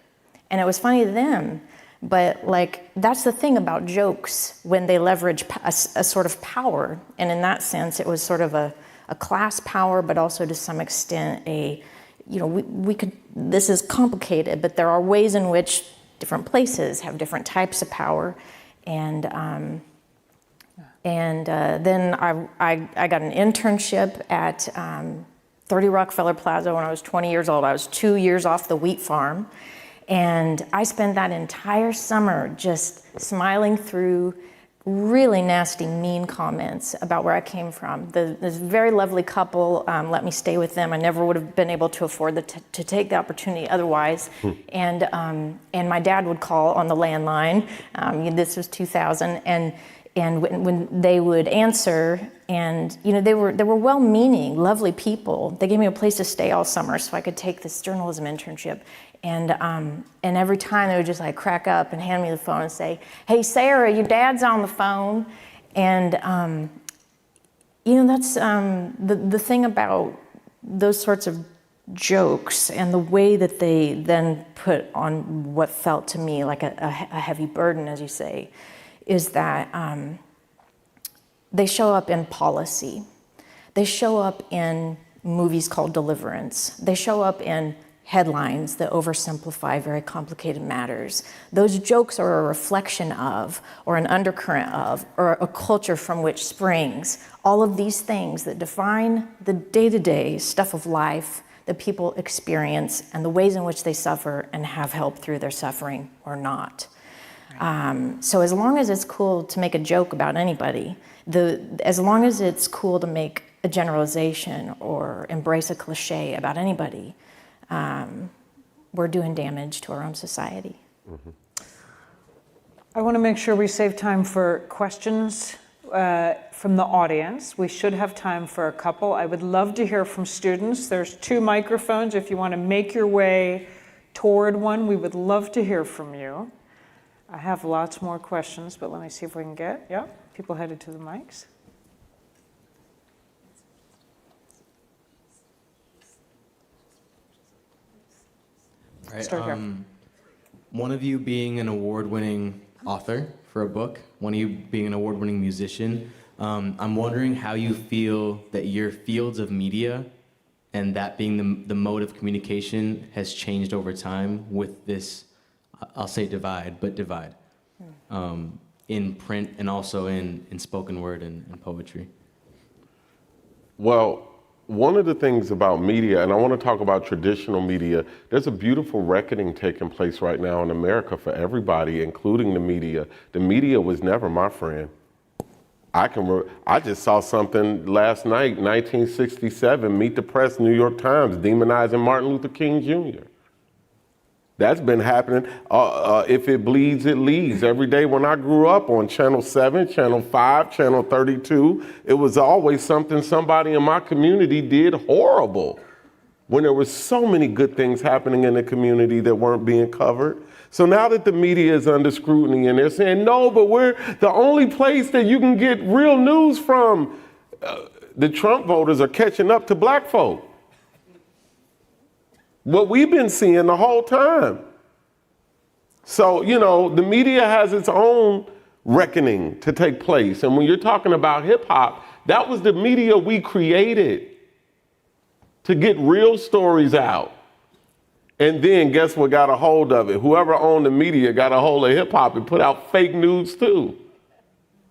And it was funny to them, but like, that's the thing about jokes when they leverage a sort of power. And in that sense, it was sort of a class power, but also to some extent we could, this is complicated, but there are ways in which different places have different types of power. And then I got an internship at 30 Rockefeller Plaza when I was 20 years old. I was 2 years off the wheat farm. And I spent that entire summer just smiling through really nasty, mean comments about where I came from. This very lovely couple let me stay with them. I never would have been able to afford to take the opportunity otherwise. And my dad would call on the landline. This was 2000, and when they would answer, and they were well-meaning, lovely people. They gave me a place to stay all summer so I could take this journalism internship. And every time they would just like crack up and hand me the phone and say, "Hey Sarah, your dad's on the phone." And that's the thing about those sorts of jokes and the way that they then put on what felt to me like a heavy burden, as you say, is that they show up in policy. They show up in movies called Deliverance. They show up in headlines that oversimplify very complicated matters. Those jokes are a reflection of, or an undercurrent of, or a culture from which springs all of these things that define the day-to-day stuff of life that people experience and the ways in which they suffer and have help through their suffering or not. So as long as it's cool to make a joke about anybody, as long as it's cool to make a generalization or embrace a cliche about anybody, we're doing damage to our own society. Mm-hmm. I want to make sure we save time for questions from the audience. We should have time for a couple. I would love to hear from students. There's 2 microphones. If you want to make your way toward one, we would love to hear from you. I have lots more questions, but let me see if we can get, people headed to the mics. Right, Start here. One of you being an award-winning author for a book, one of you being an award-winning musician, I'm wondering how you feel that your fields of media and that being the mode of communication has changed over time with this, I'll say divide in print and also in spoken word and poetry. Well, one of the things about media, and I want to talk about traditional media, there's a beautiful reckoning taking place right now in America for everybody, including the media. The media was never my friend. I just saw something last night, 1967, Meet the Press, New York Times, demonizing Martin Luther King Jr. That's been happening. If it bleeds, it leads. Every day when I grew up on Channel 7, Channel 5, Channel 32, it was always something somebody in my community did horrible, when there were so many good things happening in the community that weren't being covered. So now that the media is under scrutiny and they're saying, no, but we're the only place that you can get real news from, the Trump voters are catching up to black folk. What we've been seeing the whole time. So, the media has its own reckoning to take place. And when you're talking about hip hop, that was the media we created to get real stories out. And then guess what got a hold of it? Whoever owned the media got a hold of hip hop and put out fake news too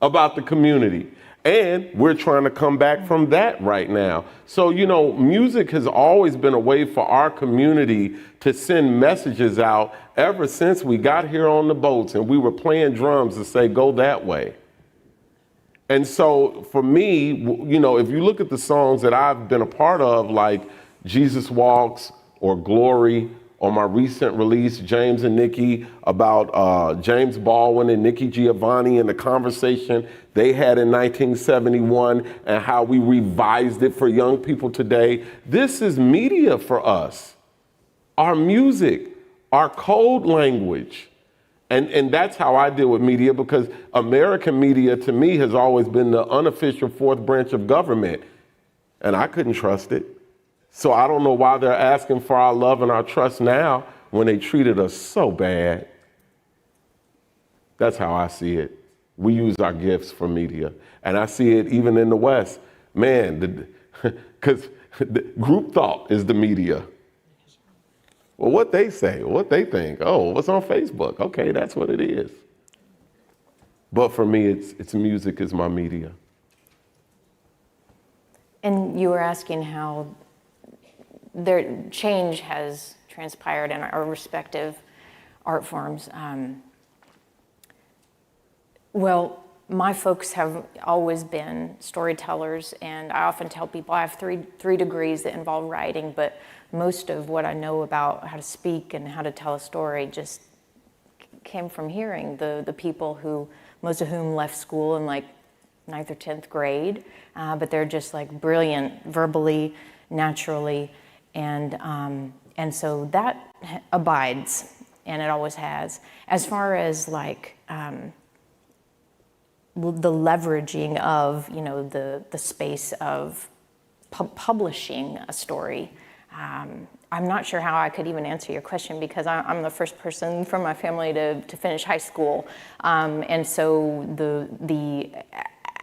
about the community. And we're trying to come back from that right now. So, music has always been a way for our community to send messages out ever since we got here on the boats and we were playing drums to say, go that way. And so for me, if you look at the songs that I've been a part of, like Jesus Walks or Glory, or my recent release, James and Nikki, about James Baldwin and Nikki Giovanni and the conversation they had in 1971 and how we revised it for young people today. This is media for us. Our music, our code language. And that's how I deal with media, because American media to me has always been the unofficial fourth branch of government. And I couldn't trust it. So I don't know why they're asking for our love and our trust now when they treated us so bad. That's how I see it. We use our gifts for media. And I see it even in the West. Man, because group thought is the media. Well, what they say, what they think. Oh, what's on Facebook? Okay, that's what it is. But for me, it's music is my media. And you were asking how their change has transpired in our respective art forms. Well, my folks have always been storytellers, and I often tell people I have three degrees that involve writing, but most of what I know about how to speak and how to tell a story just came from hearing the people who, most of whom left school in like 9th or 10th grade, but they're just like brilliant verbally, naturally, and so that abides, and it always has. As far as like the leveraging of, you know, the space of publishing a story, I'm not sure how I could even answer your question because I'm the first person from my family to finish high school, and so the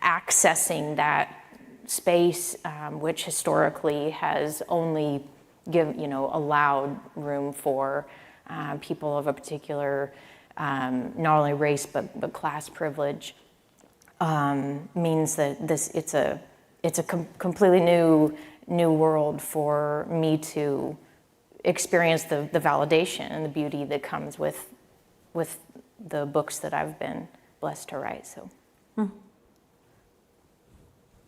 accessing that space, which historically has only allowed room for people of a particular not only race but class privilege, means that it's a completely new world for me to experience the validation and the beauty that comes with the books that I've been blessed to write. So,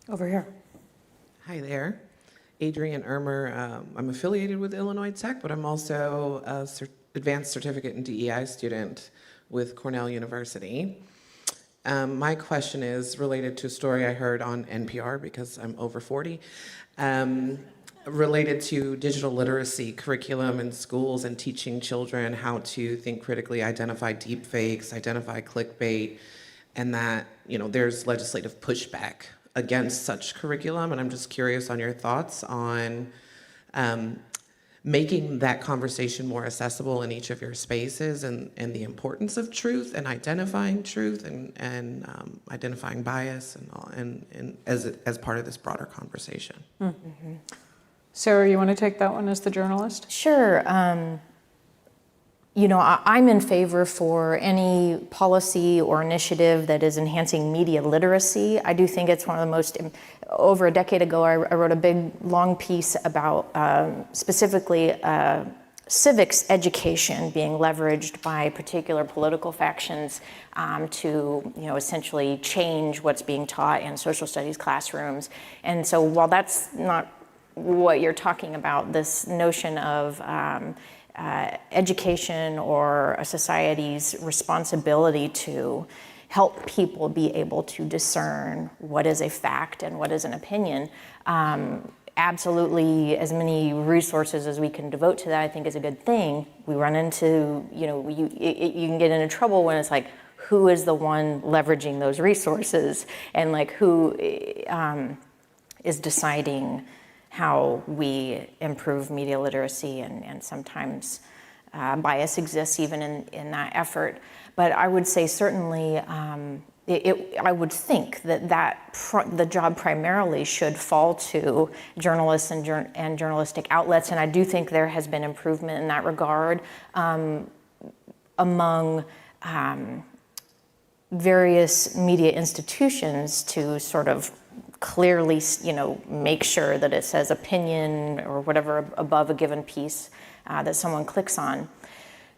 Over here. Hi there, Adrienne Ermer. I'm affiliated with Illinois Tech, but I'm also a advanced certificate in DEI student with Cornell University. My question is related to a story I heard on NPR because I'm over 40, related to digital literacy curriculum in schools and teaching children how to think critically, identify deepfakes, identify clickbait, and that, you know, there's legislative pushback against such curriculum. And I'm just curious on your thoughts on making that conversation more accessible in each of your spaces, and the importance of truth and identifying truth and identifying bias and all, and as part of this broader conversation. Mm-hmm. Sarah, you want to take that one as the journalist? sure. I'm in favor for any policy or initiative that is enhancing media literacy. I do think it's one of the most, over a decade ago, I wrote a big, long piece about specifically civics education being leveraged by particular political factions to, essentially change what's being taught in social studies classrooms. And so while that's not what you're talking about, this notion of education or a society's responsibility to help people be able to discern what is a fact and what is an opinion. Absolutely, as many resources as we can devote to that, I think is a good thing. We run into, you can get into trouble when it's like, who is the one leveraging those resources, and like who is deciding how we improve media literacy, and sometimes bias exists even in that effort. But I would say certainly, I would think that the job primarily should fall to journalists and journalistic outlets, and I do think there has been improvement in that regard among various media institutions to sort of clearly, make sure that it says opinion or whatever above a given piece that someone clicks on.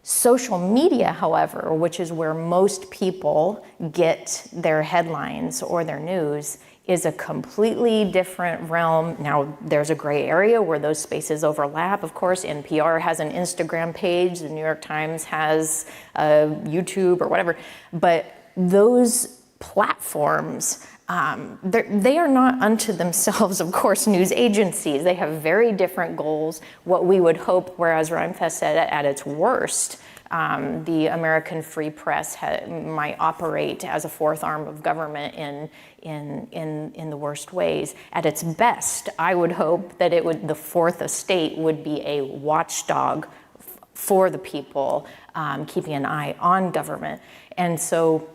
Social media, however, which is where most people get their headlines or their news, is a completely different realm. Now, there's a gray area where those spaces overlap. Of course, NPR has an Instagram page, the New York Times has YouTube or whatever, but those platforms, they are not unto themselves, of course, news agencies. They have very different goals. What we would hope, whereas Rhymefest said at its worst, The American free press might operate as a fourth arm of government in the worst ways. At its best, I would hope that the fourth estate would be a watchdog for the people, keeping an eye on government. And so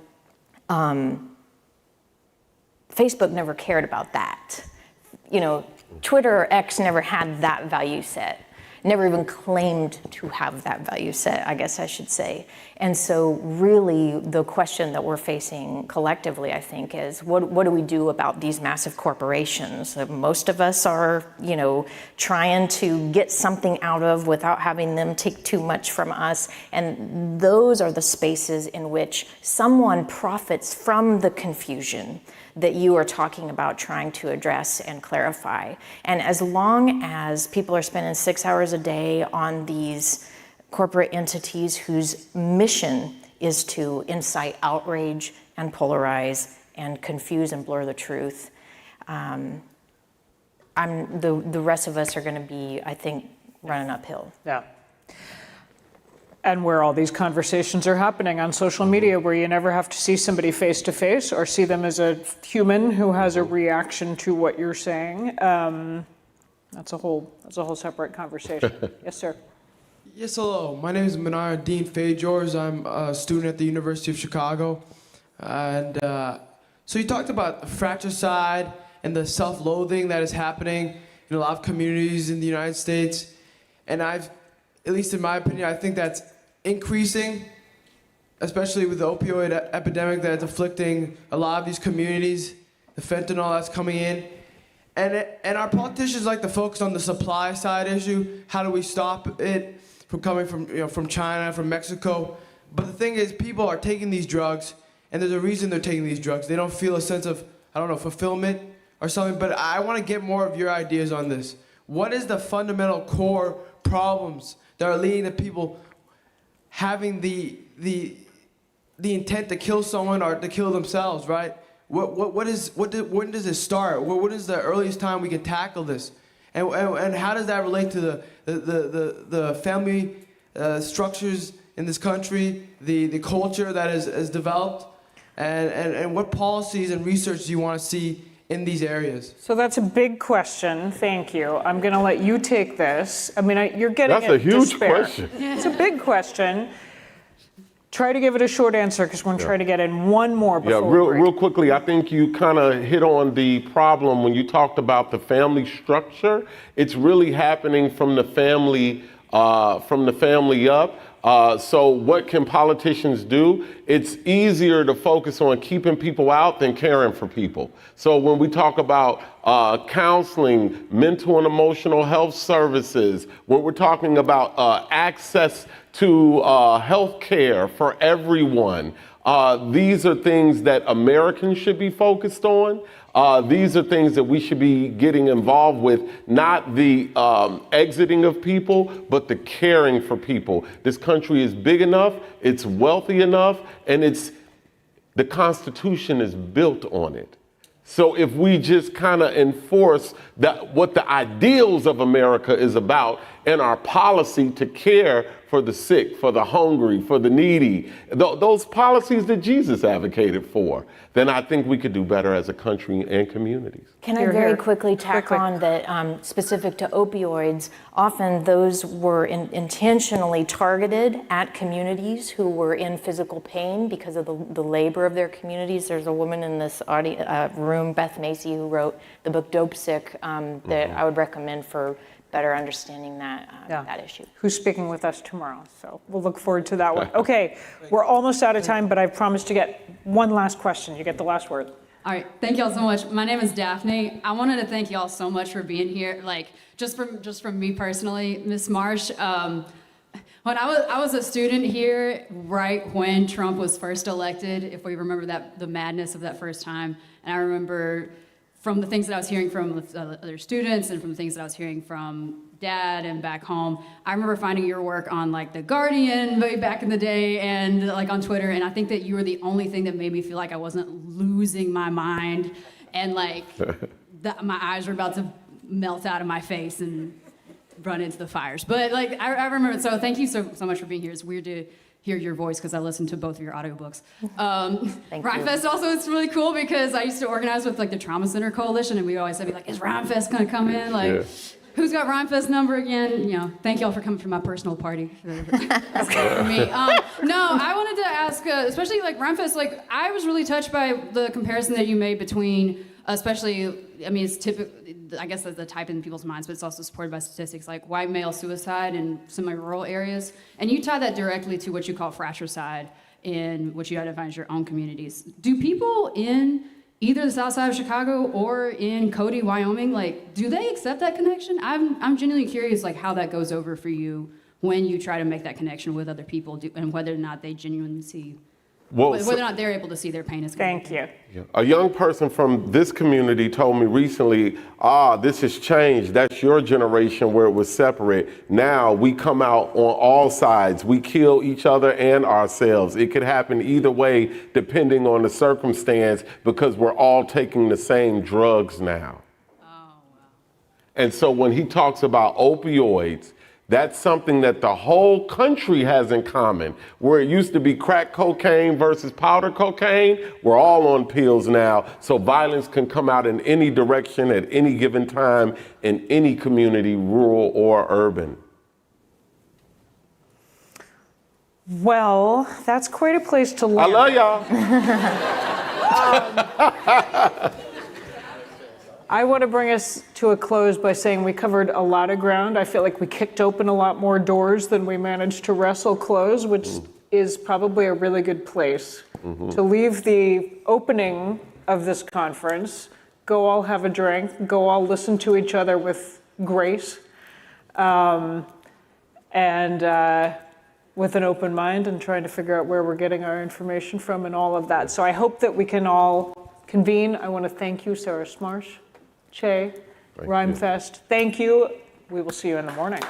Facebook never cared about that. Twitter or X never had that value set, never even claimed to have that value set, I guess I should say. And so really the question that we're facing collectively, I think, is what do we do about these massive corporations that most of us are, trying to get something out of without having them take too much from us. And those are the spaces in which someone profits from the confusion that you are talking about trying to address and clarify. And as long as people are spending 6 hours a day on these corporate entities whose mission is to incite outrage and polarize and confuse and blur the truth, the rest of us are going to be, I think, running uphill. Yeah. And where all these conversations are happening on social media, where you never have to see somebody face to face or see them as a human who has a reaction to what you're saying. That's a whole separate conversation. Yes, sir. Yes, hello. My name is Manar Dean Fajors. I'm a student at the University of Chicago. And so you talked about the fratricide and the self-loathing that is happening in a lot of communities in the United States. And at least in my opinion, I think that's increasing, especially with the opioid epidemic that's afflicting a lot of these communities, the fentanyl that's coming in. And our politicians like to focus on the supply side issue. How do we stop it from coming from China, from Mexico? But the thing is, people are taking these drugs, and there's a reason they're taking these drugs. They don't feel a sense of, fulfillment or something. But I want to get more of your ideas on this. What is the fundamental core problems that are leading to people having the intent to kill someone or to kill themselves, right? When does it start? What is the earliest time we can tackle this? And how does that relate to the family structures in this country, the culture that is developed, and what policies and research do you want to see in these areas? So that's a big question. Thank you. I'm going to let you take this. I mean, you're getting That's a huge question. It's a big question. Try to give it a short answer because we're going to try to get in one more before we break. Real quickly, I think you kind of hit on the problem when you talked about the family structure. It's really happening from the family up. So what can politicians do? It's easier to focus on keeping people out than caring for people. So when we talk about counseling, mental and emotional health services, when we're talking about access to health care for everyone, these are things that Americans should be focused on. These are things that we should be getting involved with, not the exiting of people, but the caring for people. This country is big enough, it's wealthy enough, and the Constitution is built on it. So if we just kind of enforce what the ideals of America is about and our policy to care for the sick, for the hungry, for the needy, those policies that Jesus advocated for, then I think we could do better as a country and communities. Can I very quickly tack on that specific to opioids, often those were intentionally targeted at communities who were in physical pain because of the labor of their communities. There's a woman in this room, Beth Macy, who wrote the book Dope Sick that I would recommend for better understanding that issue. Who's speaking with us tomorrow, so we'll look forward to that one. Okay, we're almost out of time, but I promised to get one last question. You get the last word. All right, thank y'all so much. My name is Daphne. I wanted to thank y'all so much for being here. Like, just from me personally, Ms. Smarsh. When I was a student here, right when Trump was first elected, if we remember the madness of that first time, and I remember from the things that I was hearing from other students and from the things that I was hearing from Dad and back home, I remember finding your work on like The Guardian way back in the day and like on Twitter, and I think that you were the only thing that made me feel like I wasn't losing my mind and like my eyes were about to melt out of my face and run into the fires. But like I remember, so thank you so much for being here. It's weird to hear your voice because I listened to both of your audiobooks. Rhymefest also is really cool because I used to organize with like the Trauma Center Coalition, and we always said, like, is Rhymefest gonna come in? Like, who's got Rhymefest number again? You know, thank y'all for coming for my personal party. For me. No, I wanted to ask, especially like Rhymefest, like I was really touched by the comparison that you made between, especially, I mean, it's typical, I guess that's the type in people's minds, but it's also supported by statistics like white male suicide in semi-rural areas. And you tie that directly to what you call fratricide in what you identify as your own communities. Do people in either the south side of Chicago or in Cody, Wyoming, like, do they accept that connection? I'm genuinely curious, like, how that goes over for you when you try to make that connection with other people, and whether or not they genuinely see, whether or not they're able to see their pain as Thank you. A young person from this community told me recently, this has changed. That's your generation where it was separate. Now we come out on all sides. We kill each other and ourselves. It could happen either way depending on the circumstance because we're all taking the same drugs now. Oh, wow. And so when he talks about opioids, that's something that the whole country has in common. Where it used to be crack cocaine versus powder cocaine, we're all on pills now, so violence can come out in any direction at any given time in any community, rural or urban. Well, that's quite a place to land. I love y'all. I want to bring us to a close by saying we covered a lot of ground. I feel like we kicked open a lot more doors than we managed to wrestle close, which is probably a really good place to leave the opening of this conference. Go all have a drink, go all listen to each other with grace, and with an open mind and trying to figure out where we're getting our information from and all of that. So I hope that we can all convene. I want to thank you, Sarah Smarsh, Che, Rhymefest. Thank you. We will see you in the morning.